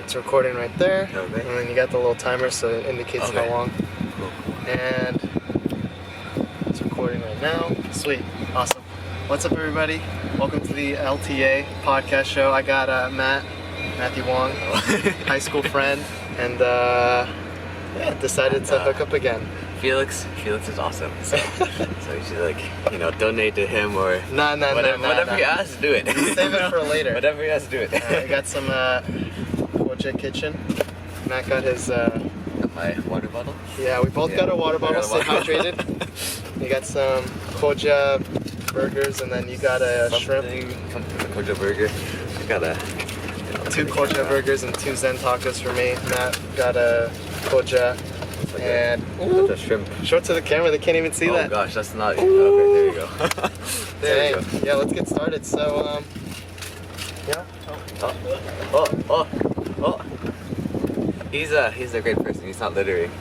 Alright, it's recording right there. Okay. And then you got the little timer so it indicates how long. Cool. And it's recording right now. Sweet. Awesome. What's up, everybody? Welcome to the LTA podcast show. I got Matthew Wong, high school friend, and decided to hook up again. Felix is awesome. So you should donate to him or whatever he has to do it. Save it for later. Whatever he has to do it. I got some Koja Kitchen. Matt got his my water bottle. Yeah, we both got our water bottles. Stay hydrated. You got some Koja burgers, and then you got a shrimp. Something Koja burger. I got two Koja burgers and two Zen tacos for me. Matt got a Koja. And the shrimp. Show it to the camera, they can't even see that. Oh gosh, that's not. Okay, there you go. There you go. Yeah, let's get started. So, yeah. Oh. He's a great person. He's not littering.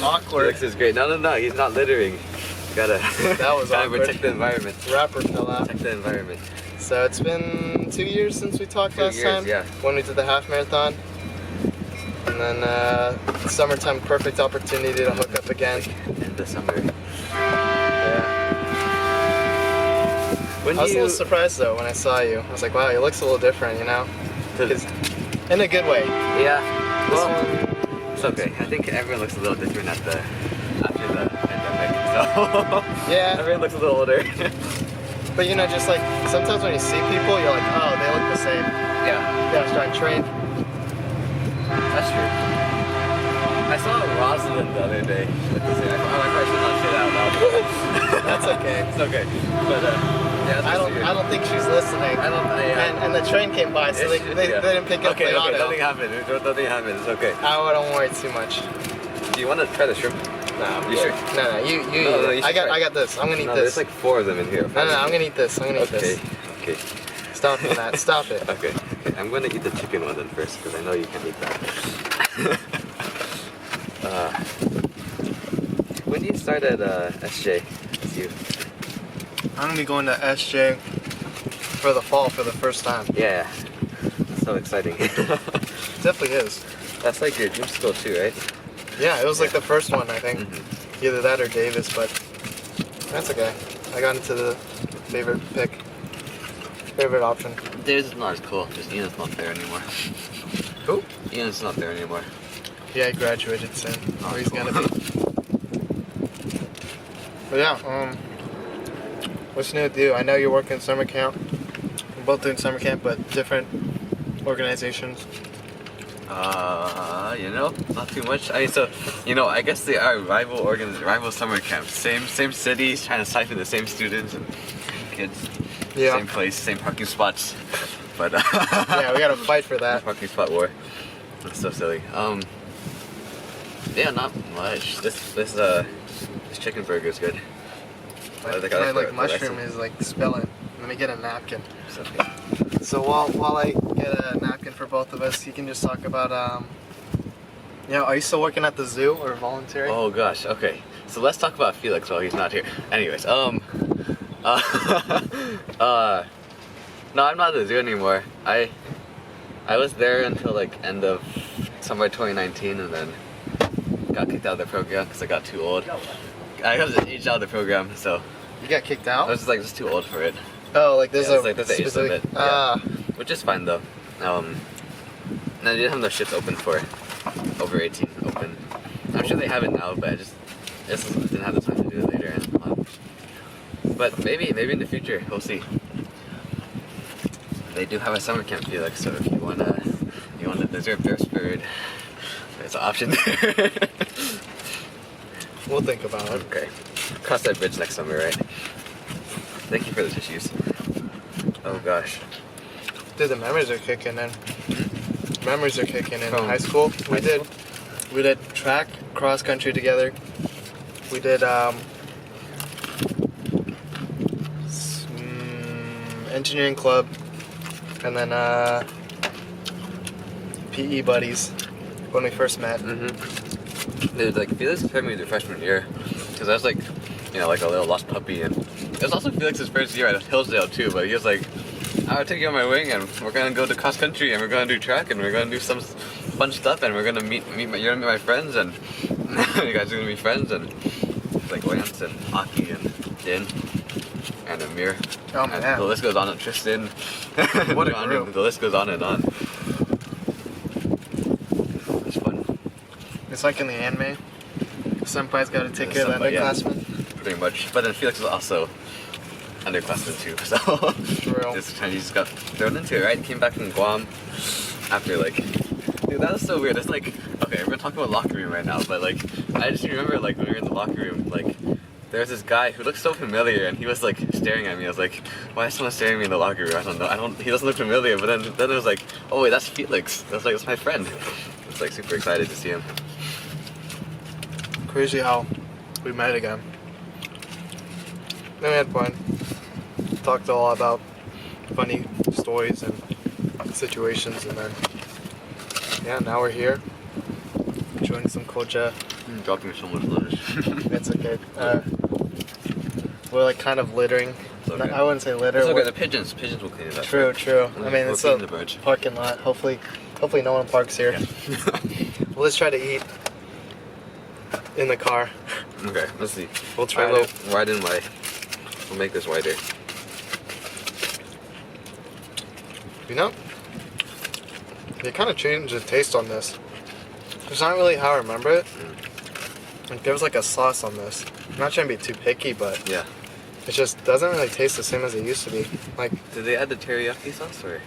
Awkward. Felix is great. No. He's not littering. You gotta. That was awkward. Protect the environment. Rapper fell out. Protect the environment. So it's been 2 years since we talked last time. Yeah. When we did the half marathon. And then summertime, perfect opportunity to hook up again. In the summer. Yeah. I was a little surprised though when I saw you. I was like, wow, he looks a little different, you know? In a good way. Yeah. Well, it's okay. I think everyone looks a little different after the pandemic. So yeah. Everyone looks a little older. But just like sometimes when you see people, you're like, oh, they look the same. Yeah. Yeah, trying to train. That's true. I saw Rosalind the other day. I probably should not say that out loud. That's okay. It's okay. But yeah, I don't think she's listening. And the train came by, so they didn't pick up the audio. Okay, nothing happened. Nothing happened. It's okay. I don't worry too much. Do you want to try the shrimp? No. You sure? No. You I got this. I'm gonna eat this. There's like 4 of them in here. No. I'm gonna eat this. Okay. Stop it, Matt. Stop it. Okay. I'm gonna eat the chicken one then first because I know you can't eat that. When do you start at SJ? It's you. I'm gonna be going to SJ for the fall for the first time. Yeah. That's so exciting. Definitely is. That's like your gym school too, right? Yeah, it was like the first one, I think. Mm-hmm. Either that or Davis, but that's okay. I got into the favorite option. Davis is not as cool. Just Ian's not there anymore. Who? Ian's not there anymore. Yeah, he graduated soon. Oh, He's cool. gonna be. But yeah, what's new with you? I know you're working summer camp. We're both doing summer camp, but different organizations. Not too much. I guess they are rival summer camps. Same cities, trying to siphon the same students and kids. Yeah. Same place, same parking spots. But yeah, we gotta fight for that. Parking spot war. That's so silly. Yeah, not much. This chicken burger is good. My mushroom is like spilling. Let me get a napkin. It's okay. So while I get a napkin for both of us, you can just talk about are you still working at the zoo or volunteering? Oh gosh, okay. So let's talk about Felix while he's not here. Anyways, no, I'm not at the zoo anymore. I was there until like end of summer 2019 and then got kicked out of the program because I got too old. I was aged out of the program, so. You got kicked out? I was just too old for it. Oh, like there's there's an age limit. Ah. Which is fine though. And I didn't have no shifts open for over 18 open. I'm sure they have it now, but I just didn't have the time to do it later. But maybe in the future, we'll see. They do have a summer camp, Felix, so if you wanna deserve their spirit, there's an option there. We'll think about it. Okay. Cross that bridge next summer, right? Thank you for the tissues. Oh gosh. Dude, the memories are kicking in. Memories are kicking in. From High school, we did track, cross country together. We did engineering club, and then PE buddies when we first met. Dude, like Felix took me through freshman year, because I was like a little lost puppy, and it was also Felix's first year at Hillsdale too. But he was like I'll take you on my wing, and we're gonna go to cross country, and we're gonna do track, and we're gonna do some fun stuff, and we're gonna you're gonna meet my friends, and you guys are gonna be friends, and like Lance and Aki and Din and Amir. Oh and man. the list goes on, and Tristan. What a John, group. the list goes on and on. It's fun. It's like in the anime. Senpai's got to take care of the Senpai, yeah. underclassmen. Pretty much. But then Felix is also underclassman too, so True. this time he just got thrown into it, right? Came back from Guam after like, dude, that was so weird. It's like, okay, we're talking about locker room right now, but like, I just remember like when we were in the locker room, like, there was this guy who looked so familiar, and he was like staring at me. I was like, why is someone staring at me in the locker room? I don't know. He doesn't look familiar. But then it was like, oh wait, that's Felix. I was like, that's my friend. I was like super excited to see him. Crazy how we met again. Then we had fun. Talked a lot about funny stories and situations, and then yeah, now we're here enjoying some kocha. Dropping so much letters. It's okay. We're like kind of littering. It's okay. I wouldn't say litter. It's okay. we're- The pigeons will clean it up. True, true. I mean, We're it's feeding a the birds. parking lot. Hopefully no one parks here. We'll just try to eat in the car. Okay, let's see. We'll try We'll to. widen my. We'll make this wider. You know, they kind of changed the taste on this. It's not really how I remember it. Like, there was like a sauce on this. I'm not trying to be too picky, but Yeah. it just doesn't really taste the same as it used to be. Like, Did they add the teriyaki sauce or?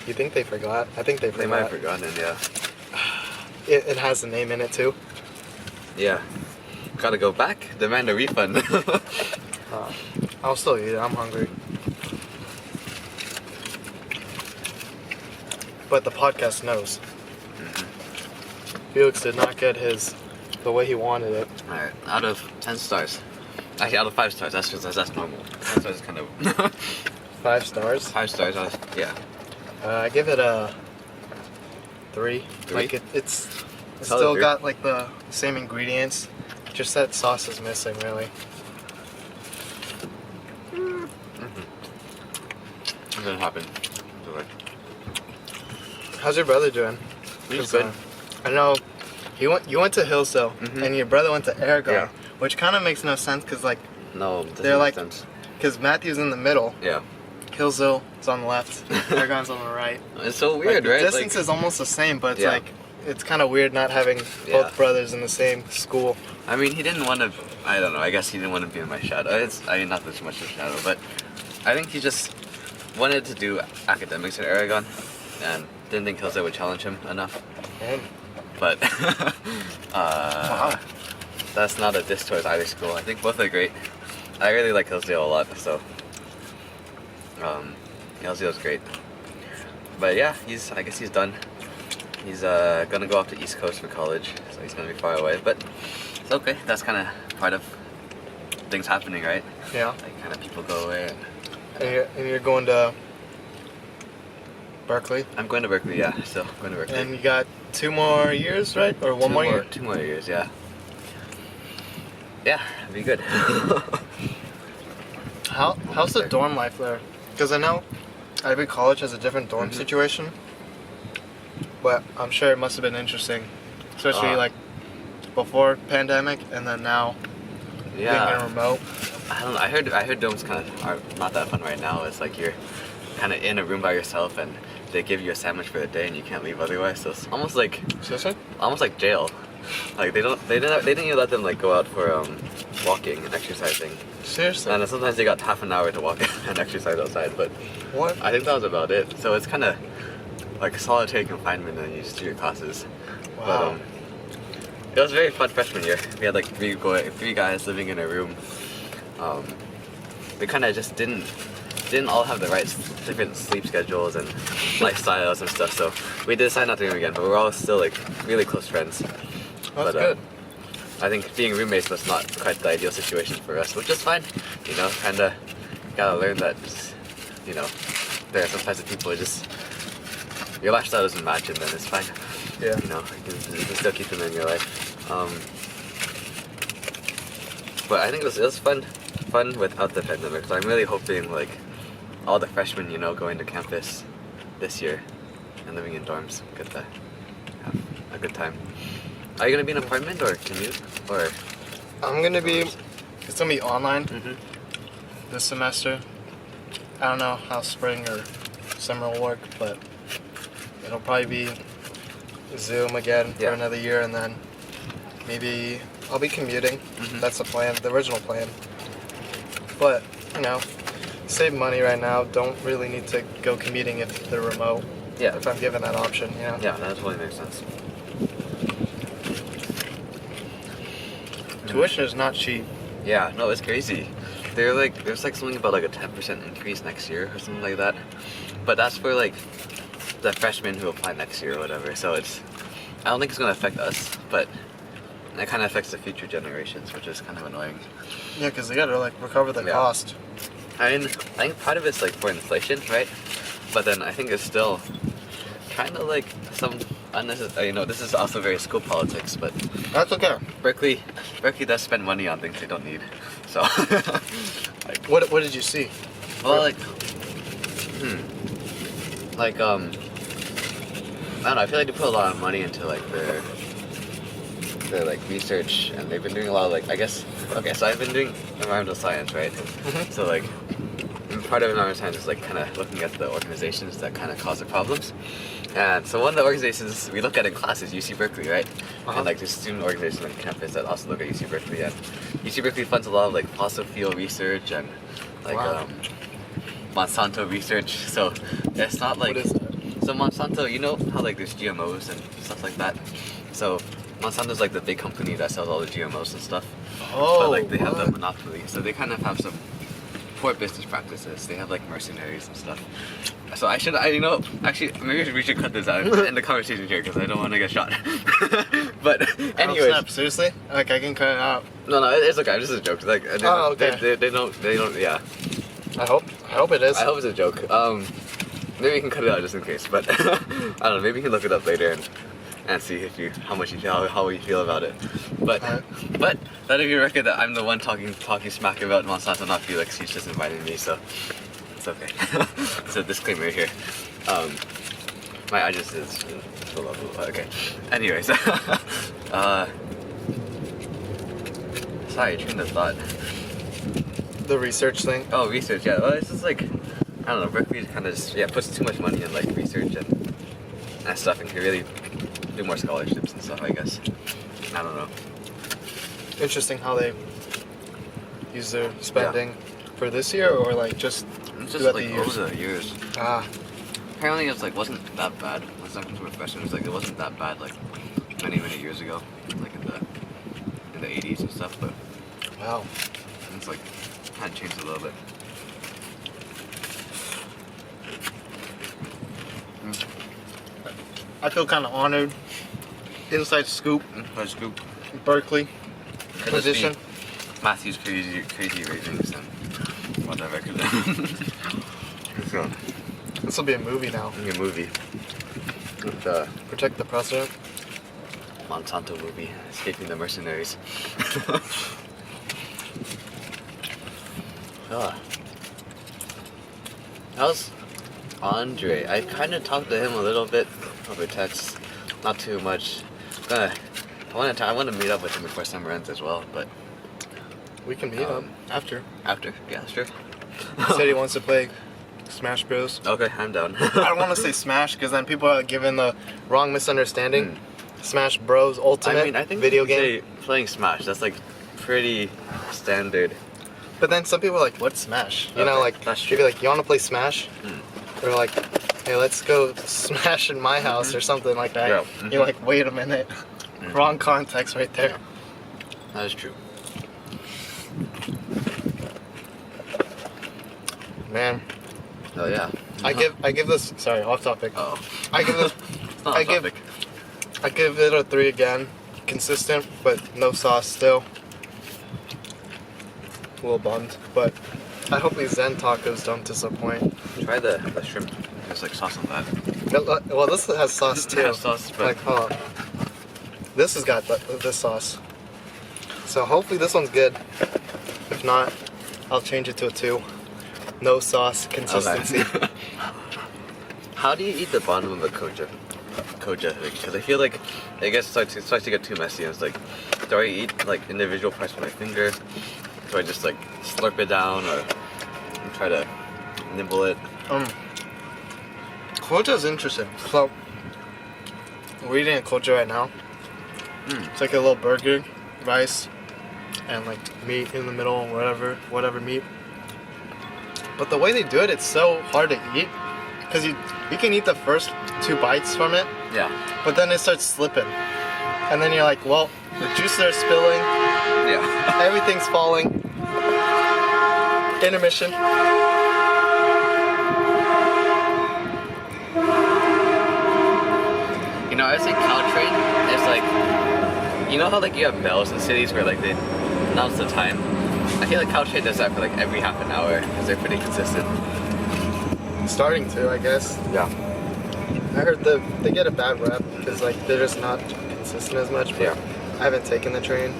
you think they forgot? I think they They might have forgot. forgotten. Yeah. It has the name in it too. Yeah. Gotta go back. Demand a refund. I'll still eat it. I'm hungry. But the podcast knows. Felix did not get his the way he wanted it. Alright, out of 10 stars. Actually, out of 5 stars. That's normal. 10 stars is kind of 5 stars. 5 stars. Yeah. I give it a 3. 3? Like it's Solid still 3. got like the same ingredients. Just that sauce is missing, really. It didn't happen. So, like, How's your brother doing? he's 'Cause, good. I know you went to Hillsdale Mhm. and your brother went to Aragon, Yeah. which kind of makes no sense because like No, it doesn't they're make like- sense. because Matthew's in the middle, Yeah. Hillsdale is on the left, Aragon's on the right. It's so Like, weird, the right? distance is almost the same, but it's Yeah. like it's kind of weird not having Yeah. both brothers in the same school. I mean, he didn't want to. I don't know. I guess he didn't want to be in my shadow. I mean, not too much of a shadow, but I think he just wanted to do academics at Aragon, and didn't think Hillsdale would challenge him enough. And But Wow. that's not a diss towards either school. I think both are great. I really like Hillsdale a lot, so Hillsdale's great. But yeah, I guess he's done. He's gonna go off to East Coast for college, so he's gonna be far away. But it's okay. That's kind of part of things happening, right? yeah, Like kind of people go away. and you're going to Berkeley, I'm going to Berkeley, yeah. Still going to Berkeley. and you got 2 more years, right? Or one more year? 2 more years, yeah. Yeah, it'd be good. How's the dorm life there? Because I know every college has a different dorm Mhm. situation, but I'm sure it must have been interesting, especially like before pandemic and then now being Yeah. remote. I don't know. I heard domes kind of are not that fun right now. It's like you're kind of in a room by yourself, and they give you a sandwich for the day, and you can't leave otherwise. So it's almost like jail. Like they didn't even let them like go out for walking and exercising. Seriously? And then sometimes they got half an hour to walk and exercise outside, but What? I think that was about it. So it's kind of like solitary confinement, and you just do your classes. Wow. But it was very fun freshman year. We had like 3 guys living in a room. We kind of just didn't all have the right different sleep schedules and lifestyles and stuff. So we decided not to do them again. But we're all still like really close friends. That's But, good. I think being roommates was not quite the ideal situation for us, which is fine. You know, kind of gotta learn that. You know, there are some types of people who just your lifestyle doesn't match, and then it's fine. Yeah. You know, you can still keep them in your life. But I think it was fun without the pandemic. So I'm really hoping like all the freshmen, going to campus this year and living in dorms get to have a good time. Are you gonna be in an apartment or commute or? I'm gonna be. dorms? It's gonna be online Mhm. this semester. I don't know how spring or summer will work, but it'll probably be Zoom again for Yeah. another year, and then maybe I'll be commuting. Mhm. That's the plan, the original plan. But save money right now. Don't really need to go commuting if they're remote. Yeah. If I'm given that option, Yeah, that totally makes sense. Tuition is not cheap. Yeah, no, it's crazy. There's something about like a 10% increase next year or something like that. But that's for like the freshmen who apply next year or whatever. So I don't think it's gonna affect us, but it kind of affects the future generations, which is kind of annoying. Yeah, because they gotta recover the Yeah. cost. I think part of it's like for inflation, right? But then I think it's still kind of like some unnecessary. This is also very school politics, but That's okay. Berkeley does spend money on things they don't need. So, What did you see? well, like, I don't know. I feel like they put a lot of money into like their like research, and they've been doing a lot of like so I've been doing environmental science, right? Mhm. So like part of environmental science is like kind of looking at the organizations that kind of cause the problems. And so one of the organizations we look at in class is UC Berkeley, right? Uh-huh. And like there's student organizations on campus that also look at UC Berkeley, and UC Berkeley funds a lot of like fossil fuel research and like Wow. Monsanto research. So it's not like What is that? so Monsanto, you know how like there's GMOs and stuff like that. So Monsanto's like the big company that sells all the GMOs and stuff. Oh, But like they have the what? monopoly, so they kind of have some poor business practices. They have like mercenaries and stuff. So actually maybe we should cut this out in the conversation here because I don't want to get shot. But Oh, anyways, snap, seriously? Like I can cut it out. no, it's okay. It's just a joke. Like Oh, okay. they don't. Yeah. I hope it is. I hope it's a joke. Maybe you can cut it out just in case. But I don't know. Maybe you can look it up later and see how you feel about it. But Alright. but let it be record that I'm the one talking smack about Monsanto, not Felix. He's just inviting me, so it's okay. It's a disclaimer here. My address is below. Okay. Anyways, sorry, train of thought. The research thing. Oh, research. Yeah. Well, it's just like I don't know. Berkeley kind of puts too much money in like research and stuff, and can really do more scholarships and stuff. I guess. I don't know. Interesting how they use their spending for this year, or like just It's throughout just like the years. over the years. Ah, Apparently, it's like wasn't that bad. When talking to a freshman, it wasn't that bad like many years ago, like in the 80s and stuff. But wow. it's like kind of changed a little bit. I feel kind of honored. Inside scoop, Let's go. Berkeley position. Matthew's crazy ratings and whatever. So, This will be a movie now. a movie with the Protect the president. Monsanto movie, Escaping the Mercenaries. How's Andre? I kind of talked to him a little bit over text, not too much. I want to meet up with him before summer ends as well, but We can meet him after. after, yeah, sure. He said he wants to play Smash Bros. Okay, I'm down. I don't want to say Smash because then people are given the wrong misunderstanding. Smash Bros. Ultimate I mean, I think video you could game. say playing Smash. That's like pretty standard. But then some people are like, what's Smash? You know, Okay, like, that's they'd be like, you want to play Smash? Mm. They're like, hey, let's go Smash in my house or something like that. Yeah, You're like, wait a minute. Wrong context right there. That is true. Man, Oh yeah. I give this, sorry, off topic. Oh. I give this, It's not I a give- topic. I give it a 3 again. Consistent, but no sauce still. A little bummed, but I hope these Zen tacos don't disappoint. Try the shrimp. There's like sauce on that. Well, this has sauce too. It has sauce, but Like, hold on. This has got this sauce. So hopefully this one's good. If not, I'll change it to a 2. no sauce consistency. Okay. How do you eat the bottom of a koja? Because I feel like it starts to get too messy. And it's like, do I eat like individual parts with my finger? Do I just like slurp it down or try to nibble it? Koja's interesting. So we're eating a koja right now. It's like a little burger, rice, and like meat in the middle, whatever meat. But the way they do it, it's so hard to eat because you can eat the first 2 bites from it, Yeah. but then it starts slipping, and then you're like, well, the juices are spilling, Yeah. everything's falling. Intermission. You know, I was saying Caltrain is like, you know how like you have bells in cities where like they announce the time? I feel like Caltrain does that for like every half an hour because they're pretty consistent. Starting to, I guess. Yeah. I heard they get a bad rep because like they're just not consistent as much. But Yeah. I haven't taken the train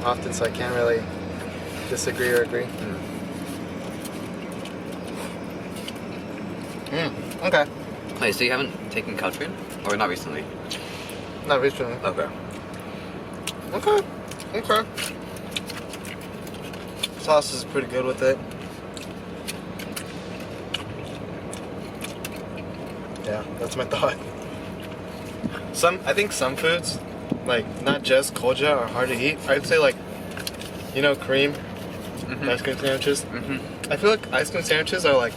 often, so I can't really disagree or agree. Okay. Wait, so you haven't taken Caltrain? Or not recently? Not recently. Okay. Okay. Sauce is pretty good with it. Yeah, that's my thought. I think some foods, like not just koja, are hard to eat. I'd say like, you know, cream, ice cream sandwiches. I feel like ice cream sandwiches are like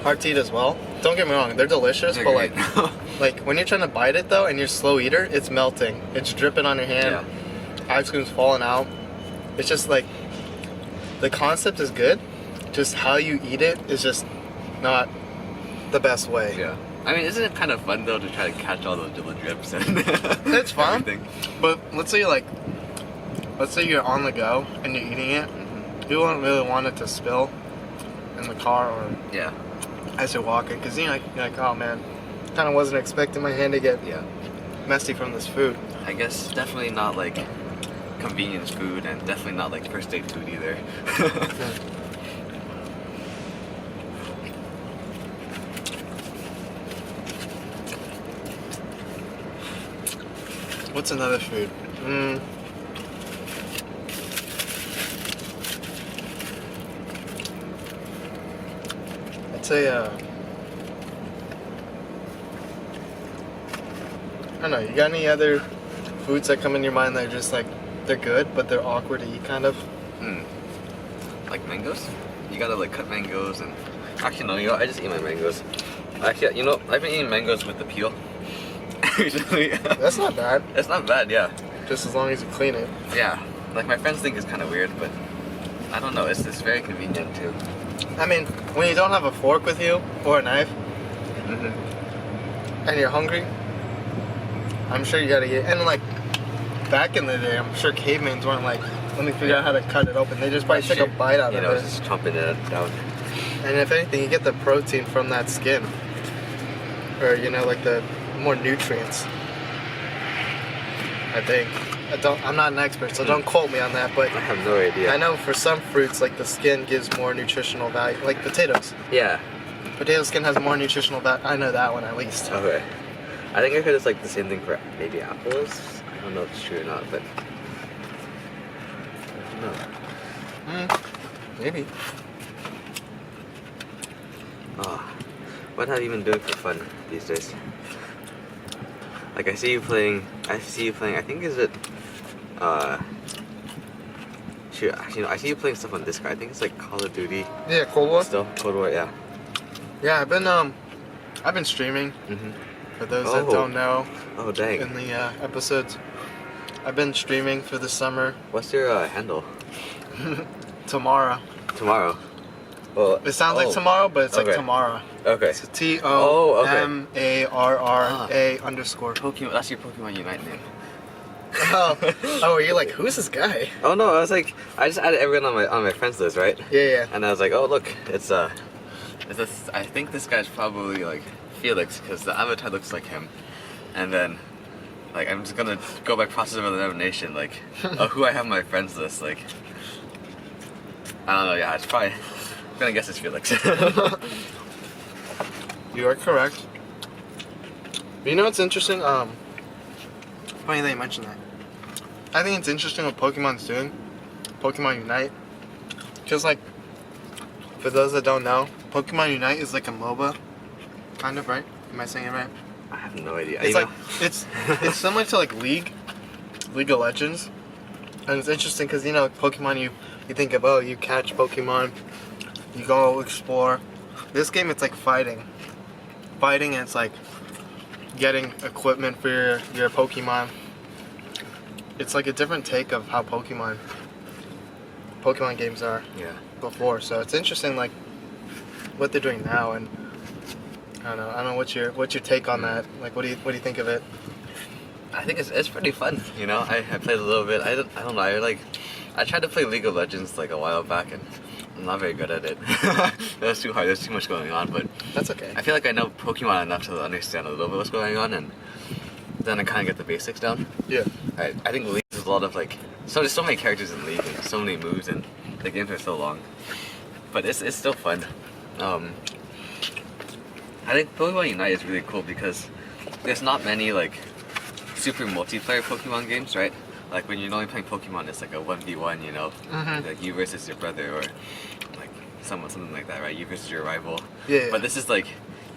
hard to eat as well. Don't get me wrong, they're delicious, They're but great. like when you're trying to bite it though, and you're a slow eater, it's melting. It's dripping on your hand. Yeah. Ice cream's falling out. It's just like the concept is good, just how you eat it is just not the best way. Yeah. I mean, isn't it kind of fun though to try to catch all those little drips and It's fun. everything? But let's say you're on the go and you're eating it, you don't really want it to spill in the car or Yeah. as you're walking, because you're like, oh man, kind of wasn't expecting my hand to get Yeah. messy from this food. I guess definitely not like convenience food and definitely not like first date food either. What's another food? I'd say I don't know. You got any other foods that come in your mind that are just like they're good but they're awkward to eat, kind of? Like mangoes? You gotta like cut mangoes and actually no, you know, I just eat my mangoes. Actually, you know, I've been eating mangoes with the peel. Recently. That's not bad. It's not bad, yeah. Just as long as you clean it. Yeah. Like my friends think it's kind of weird, but I don't know. It's very convenient too. I mean, when you don't have a fork with you or a knife and you're hungry, I'm sure you gotta get. And like back in the day, I'm sure cavemans weren't like, let me figure out how to cut it open. They just probably took a bite out you of know, it. just chomping it down. And if anything, you get the protein from that skin, or you know, like the more nutrients. I think. I'm not an expert, so don't quote me on that. But I have no idea. I know for some fruits, like the skin gives more nutritional value. Like potatoes. Yeah. Potato skin has more nutritional value. I know that one at least. Okay. I think I heard it's like the same thing for maybe apples. I don't know if it's true or not, but I don't know. Maybe. Oh, what have you been doing for fun these days? Like I see you playing. I think is it? Shoot, actually, no, I see you playing stuff on Discord. I think it's like Call of Duty. Yeah, Cold War. Still, Cold War, yeah. Yeah, I've been streaming. For those that don't know, Oh dang. in the episodes, I've been streaming for the summer. What's your handle? Tomorrow. Tomorrow. Well, It sounds like tomorrow, but it's like Okay. tomorrow. Okay. It's TOMARRA_. Pokemon. That's your Pokemon Unite name. Oh, you're like, who's this guy? Oh no, I was like, I just added everyone on my friends list, right? Yeah. And I was like, oh look, it's I think this guy's probably like Felix because the avatar looks like him. And then, like, I'm just gonna go by process of elimination, like, who I have on my friends list, like, I don't know, yeah, it's probably gonna guess it's Felix. You are correct. But you know what's interesting? Funny that you mentioned that. I think it's interesting what Pokemon's doing. Pokemon Unite. Because, like, for those that don't know, Pokemon Unite is like a MOBA. Kind of, right? Am I saying it right? I have no idea. It's like, it's similar to, like, League of Legends. And it's interesting because, you know, Pokemon, you think of, oh, you catch Pokemon, you go explore. This game, it's like fighting. And it's like getting equipment for your Pokemon. It's like a different take of how Pokemon games are before. So it's interesting, like, what they're doing now. And I don't know what's your take on that? Like, what do you think of it? I think it's pretty fun, you know. I played a little bit. I don't know. I tried to play League of Legends like a while back, and I'm not very good at it. That's too hard. There's too much going on. But That's okay. I feel like I know Pokemon enough to understand a little bit what's going on, and then I kind of get the basics down. Yeah. I think League is a lot of like there's so many characters in League and so many moves, and the games are so long. But it's still fun. I think Pokemon Unite is really cool because there's not many like super multiplayer Pokemon games, right? Like when you're only playing Pokemon, it's like a 1v1, you know, like you versus your brother or like something like that, right? You versus your rival. Yeah. But this is like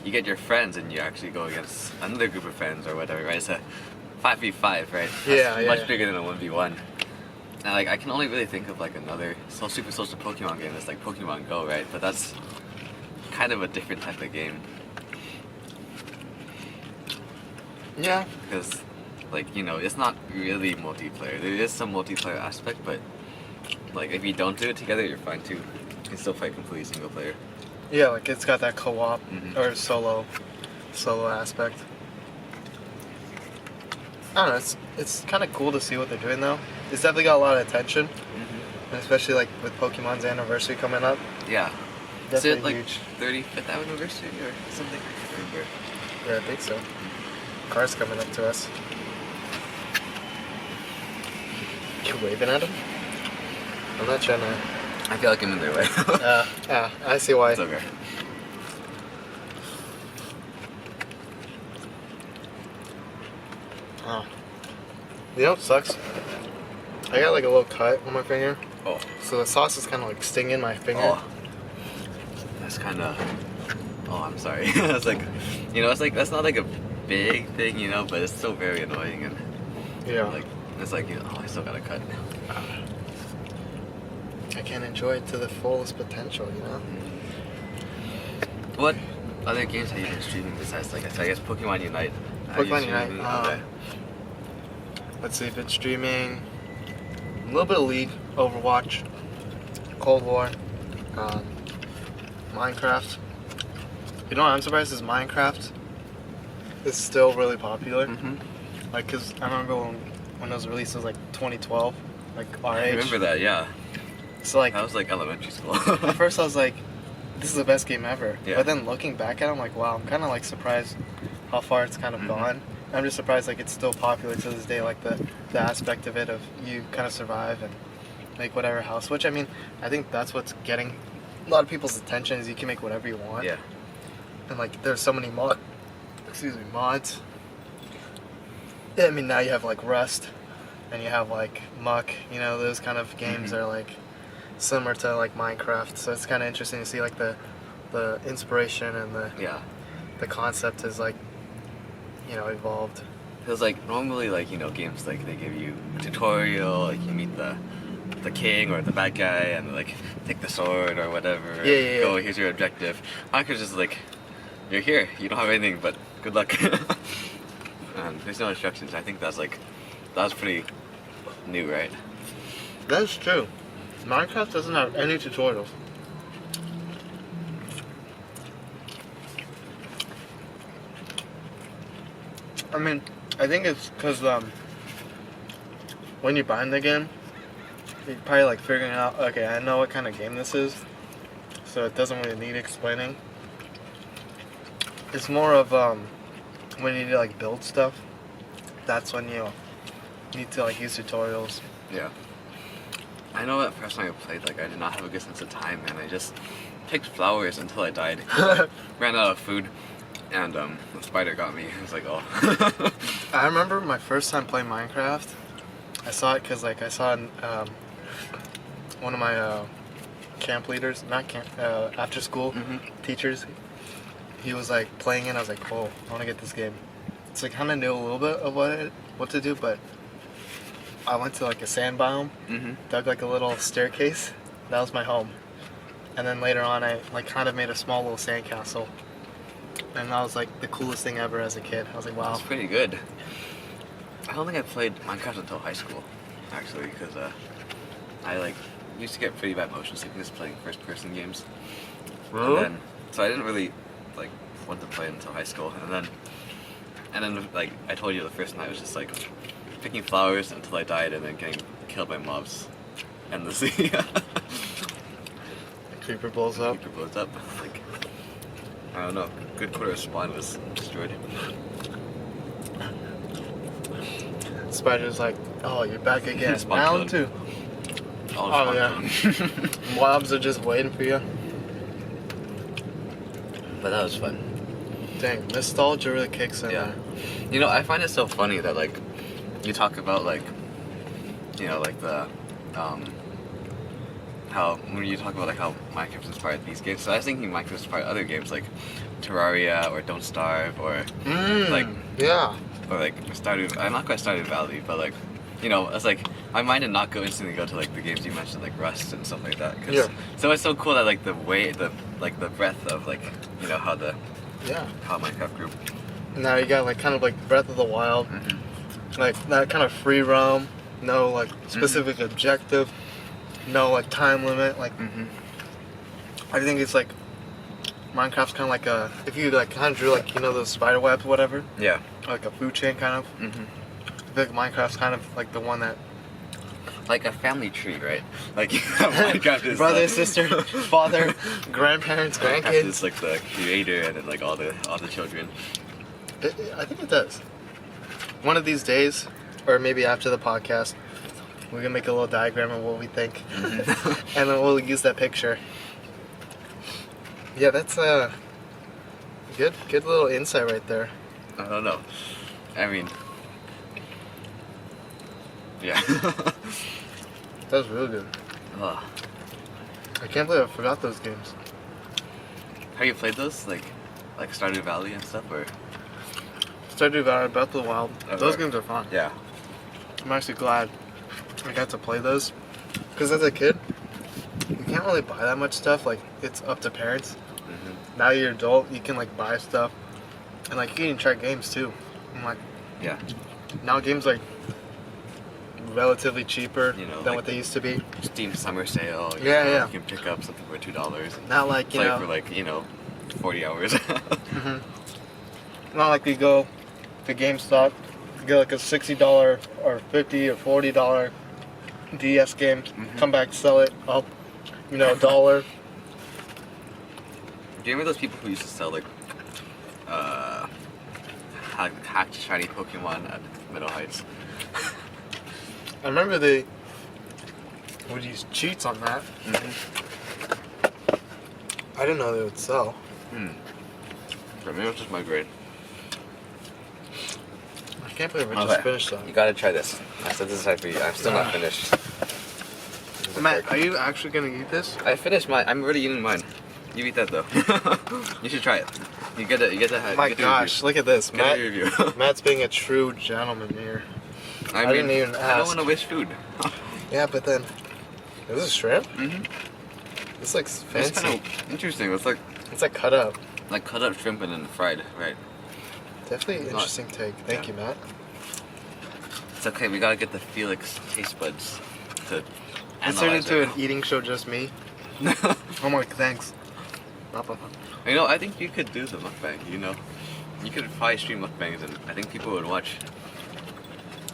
you get your friends and you actually go against another group of friends or whatever, right? It's a 5v5, right? That's much bigger than a 1v1. And like I can only really think of like another super social Pokemon game that's like Pokemon Go, right? But that's kind of a different type of game. Yeah. Because, like, you know, it's not really multiplayer. There is some multiplayer aspect, but, like, if you don't do it together, you're fine too. You can still fight completely single player. Yeah, like it's got that co-op or solo aspect. I don't know. It's kind of cool to see what they're doing though. It's definitely got a lot of attention, and especially like with Pokemon's anniversary coming up. Yeah. Is Definitely it like huge. 35th anniversary or something? I can't remember. Yeah, I think so. Car's coming up to us. You waving at him? I'm not trying to. I feel like I'm in their way. I see why. It's okay. Oh. You know what sucks? I got like a little cut on my finger. Oh. So the sauce is kind of like stinging my finger. Oh. That's kind of. Oh, I'm sorry. It's like, you know, it's like that's not like a big thing, you know, but it's still very annoying and Yeah. like it's like, you know, oh, I still got a cut. I can't enjoy it to the fullest potential, you know? What other games have you been streaming besides, like, I guess Pokemon Unite? Pokemon Unite. Okay. Let's see, been streaming a little bit of League, Overwatch, Cold War, Minecraft. You know what I'm surprised is Minecraft is still really popular. Like, cause I remember when it was released, it was like 2012, like our age. I remember that, yeah. So like, That was like elementary school. at first I was like, this is the best game ever. Yeah. But then looking back at it, I'm like, wow, I'm kind of like surprised how far it's kind of gone. I'm just surprised like it's still popular to this day, like the aspect of it of you kind of survive and make whatever house. Which I mean, I think that's what's getting a lot of people's attention is you can make whatever you want. Yeah. And like there's so many mods. Yeah, I mean now you have like Rust, and you have like Muck. You know those kind of games are like similar to like Minecraft. So it's kind of interesting to see like the inspiration and the concept is like, you know, evolved. Because like normally like, you know, games like they give you a tutorial, like you meet the king or the bad guy and like take the sword or whatever. Yeah. Go, here's your objective. Minecraft's just like, you're here, you don't have anything, but good luck. And there's no instructions. I think that was pretty new, right? That's true. Minecraft doesn't have any tutorials. I mean, I think it's because when you're buying the game, you're probably like figuring out, okay, I know what kind of game this is, so it doesn't really need explaining. It's more of when you need to like build stuff, that's when you need to like use tutorials. Yeah. I know that first time I played, like, I did not have a good sense of time, and I just picked flowers until I died. Ran out of food, and the spider got me. I was like, oh. I remember my first time playing Minecraft. I saw it because like I saw one of my camp leaders, not camp, after school teachers. He was like playing it. I was like, oh, I want to get this game. So I kind of knew a little bit of what to do, but I went to like a sand biome, dug like a little staircase. That was my home. And then later on, I like kind of made a small little sand castle. And that was like the coolest thing ever as a kid. I was like, wow. That's pretty good. I don't think I played Minecraft until high school, actually, because I like used to get pretty bad motion sickness playing first-person games. Really? And then, so I didn't really like want to play until high school, and then like I told you, the first night was just like picking flowers until I died, and then getting killed by mobs, and the sea. The creeper blows up. Creeper blows up. Like, I don't know. Good quarter of spawn was destroyed. Spider's like, oh, you're back again. Spawn Round killed. 2. All Oh, spawn yeah. killed. Mobs are just waiting for you. But that was fun. Dang, nostalgia really kicks in Yeah. there. You know, I find it so funny that like you talk about like, you know, like the how when you talk about like how Minecraft inspired these games. So I was thinking Minecraft inspired other games like Terraria or Don't Starve or like Yeah. or like Stardew. I'm not quite Stardew Valley, but like, you know, it's like my mind did not go instantly go to like the games you mentioned, like Rust and stuff like that. 'Cause- Yeah. So it's so cool that like the way the breadth of like, you know, how Yeah. Minecraft grew. Now you got like kind of like Breath of the Wild, like that kind of free roam, no like specific objective, no like time limit. Like I think it's like Minecraft's kind of like a if you like kind of drew like, you know, those spider webs, whatever, Yeah. like a food chain kind of. I think Minecraft's kind of like the one that Like a family tree, right? Like Minecraft is brother, like, sister, father, grandparents, Minecraft grandkids. is like the creator and then like all the children. I think it does. One of these days, or maybe after the podcast, we're gonna make a little diagram of what we think, and then we'll use that picture. Yeah, that's a good little insight right there. I don't know. I mean, yeah. That was really good. Ugh. I can't believe I forgot those games. Have you played those like Stardew Valley and stuff, or? Stardew Valley, Breath of the Wild. Oh, Those right. games are fun. Yeah. I'm actually glad I got to play those. Because as a kid, you can't really buy that much stuff. Like, it's up to parents. Now you're an adult, you can like buy stuff. And like, you can even try games too. I'm like, Yeah. now games like relatively cheaper You know, than like- what they used to be. Steam Summer Sale. You Yeah, know, yeah. You can pick up something for $2. And Not like, you play know, for like 40 hours. not like we go to GameStop, get like a $60 or $50 or $40 DS game, come back, sell it up, you know, $1. Do you remember those people who used to sell like hacked shiny Pokemon at Middle Heights? I remember they would use cheats on that. I didn't know they would sell. But maybe it's just my grade. I can't believe I just Okay. finished that. You gotta try this. I set this aside for you. I'm still not finished. Matt, are you actually gonna eat this? I finished mine. I'm already eating mine. You eat that though. You should try it. You get to have. My gosh, look at this. Get Matt, a review. Matt's being a true gentleman here. I didn't even I don't ask. want to waste food. Yeah, but then, is this shrimp? This looks It's fancy. kind of interesting. It's like cut up. cut up shrimp and then fried, right? Definitely an Not- interesting take. Thank yeah. you, Matt. It's okay. We gotta get the Felix taste buds to This turned analyze into it. an eating show, just me. I'm like, thanks. Papa. You know, I think you could do the mukbang. You know, you could probably stream mukbangs, and I think people would watch.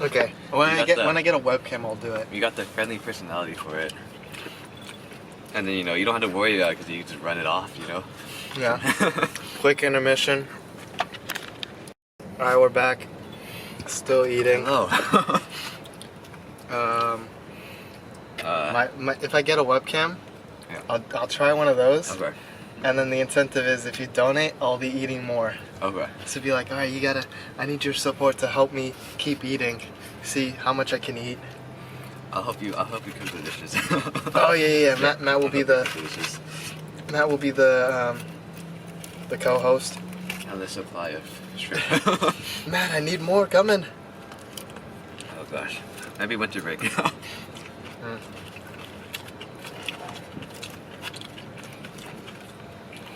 Okay. When You I got get a webcam, I'll do it. You got the friendly personality for it, and then you know you don't have to worry about it because you can just run it off. You know. Yeah. Quick intermission. All right, we're back. Still eating. Hello. If I get a webcam, Yeah. I'll try one of those. Okay. And then the incentive is if you donate, I'll be eating more. Okay. So be like, all right, I need your support to help me keep eating. See how much I can eat. I'll help you cook the dishes. Oh yeah. Matt will be the dishes. Matt will be the co-host. And the supply of shrimp. Matt, I need more coming. Oh gosh. Maybe winter break.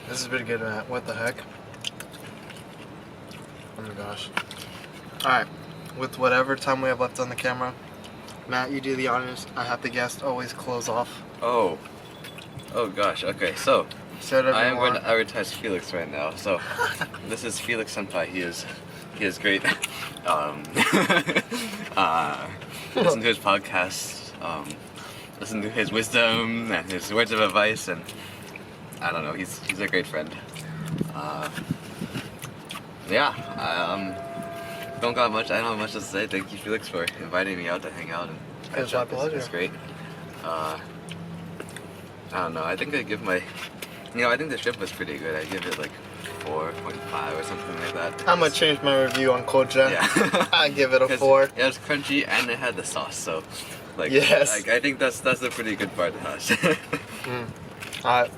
This is pretty good, Matt. What the heck? Oh my gosh. Alright, with whatever time we have left on the camera, Matt, you do the honors. I have the guest always close off. Oh gosh. Okay, so Say whatever I you am going want. to advertise Felix right now. So this is Felix Senpai. He is great. Listen to his podcast. Listen to his wisdom and his words of advice, and I don't know. He's a great friend. Don't got much. I don't have much to say. Thank you, Felix, for inviting me out to hang out and It was my pleasure. It's great. I don't know. I think I give my. I think the shrimp was pretty good. I give it like 4.5 or something like that. I'm gonna change my review on Koja. Yeah. I give it a 'Cause 4. It was crunchy and it had the sauce, so like Yes. I think that's a pretty good part of the hash. Alright,